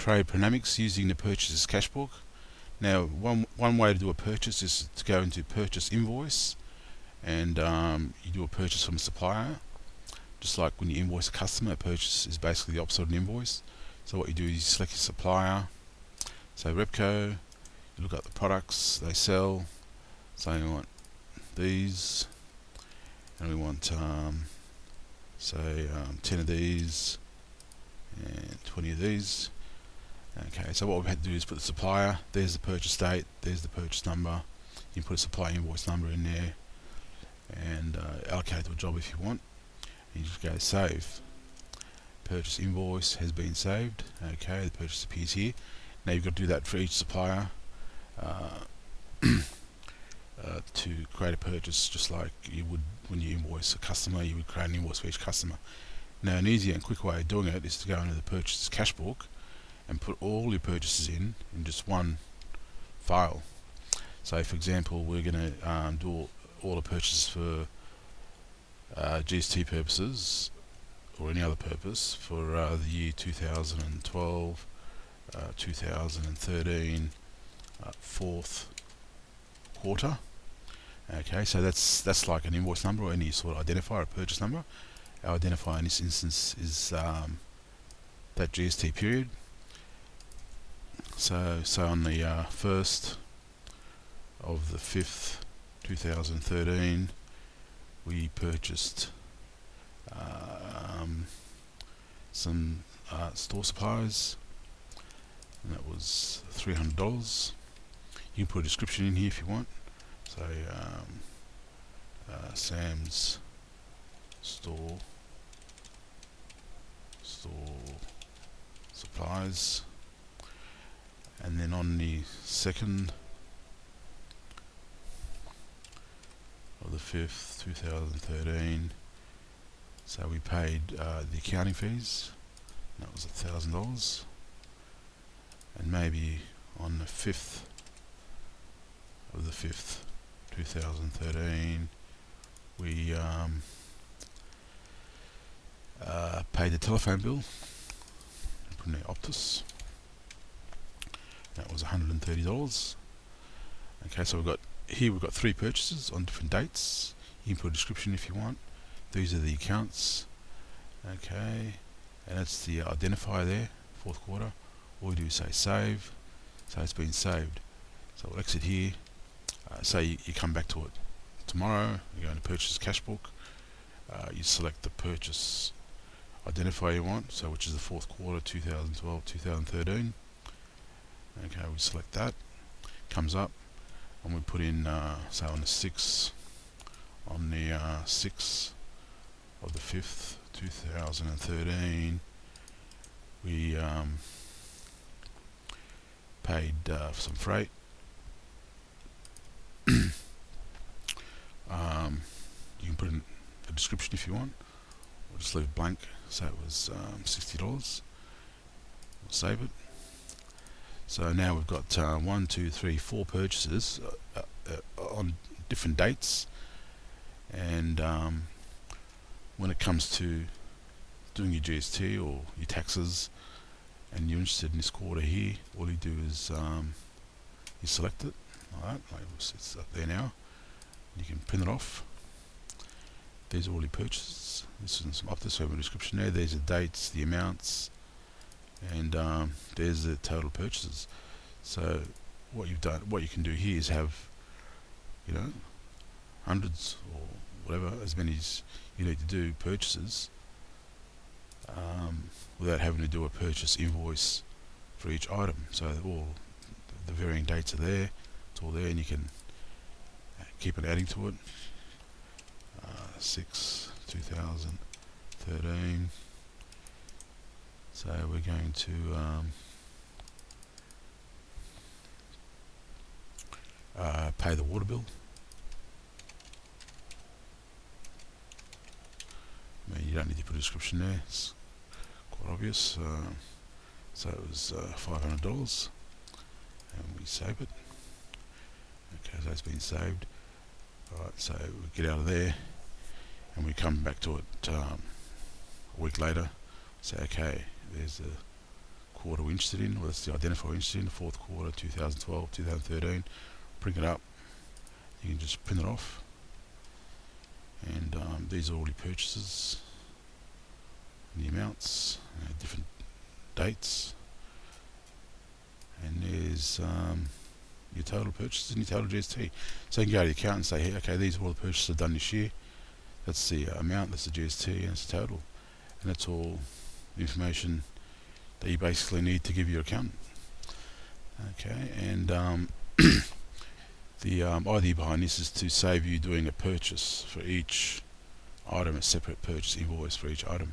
Tradepronamics using the purchases cash book. Now, one way to do a purchase is to go into purchase invoice, and you do a purchase from a supplier. Just like when you invoice a customer, a purchase is basically the opposite of an invoice. So what you do is you select your supplier, say Repco, you look at the products they sell, so we want these, and we want say 10 of these and 20 of these. Okay, so what we've had to do is put the supplier, there's the purchase date, there's the purchase number, you can put a supplier invoice number in there and allocate it to a job if you want. You just go save. Purchase invoice has been saved. Okay, the purchase appears here. Now you've got to do that for each supplier to create a purchase, just like you would when you invoice a customer. You would create an invoice for each customer. Now, an easy and quick way of doing it is to go into the purchases cash book and put all your purchases in just one file. So, for example, we're going to do all the purchases for GST purposes or any other purpose for the year 2012, 2013, fourth quarter. Okay, so that's like an invoice number or any sort of identifier, a purchase number. Our identifier in this instance is that GST period. So on the 1st of the 5th, 2013, we purchased some store supplies, and that was $300. You can put a description in here if you want. So Sam's store supplies, and then on the 2nd of the 5th, 2013, so we paid the accounting fees. That was $1,000, and maybe on the 5th of the 5th, 2013, we paid the telephone bill from the Optus. That was $130. Okay, so we've got 3 purchases on different dates. You can put a description if you want. These are the accounts. Okay, and that's the identifier there, 4th quarter. All we do is say save. So it's been saved. So we'll exit here. Say you come back to it tomorrow, you go into purchase cash book, you select the purchase identifier you want, so which is the 4th quarter, 2012, 2013. Okay, we select that, comes up, and we put in, say on the 6th, on the 6th of the 5th, 2013, we paid for some freight. You can put in a description if you want, or just leave it blank. So it was $60. We'll save it. So now we've got 1, 2, 3, 4 purchases on different dates, and when it comes to doing your GST or your taxes, and you're interested in this quarter here, all you do is you select it. Alright, it's up there now. You can print it off. There's all your purchases. This is some Optus, so a description there. There's the dates, the amounts, and there's the total purchases. So what you can do here is have, hundreds or whatever, as many as you need to do purchases, without having to do a purchase invoice for each item. So all the varying dates are there. It's all there, and you can keep on adding to it. 6, 2013. So we're going to pay the water bill. I mean, you don't need to put a description there, it's quite obvious. So it was $500, and we save it. Okay, so it's been saved. Alright, so we get out of there, and we come back to it a week later. Say, okay, there's the quarter we're interested in, or that's the identifier we're interested in, the fourth quarter, 2012, 2013. Bring it up. You can just print it off. And these are all your purchases, and the amounts, different dates. And there's your total purchases and your total GST. So you can go to the account and say, hey, okay, these are all the purchases I've done this year. That's the amount, that's the GST, and that's the total. And that's all the information that you basically need to give your accountant. Okay, and the idea behind this is to save you doing a purchase for each item, a separate purchase invoice for each item.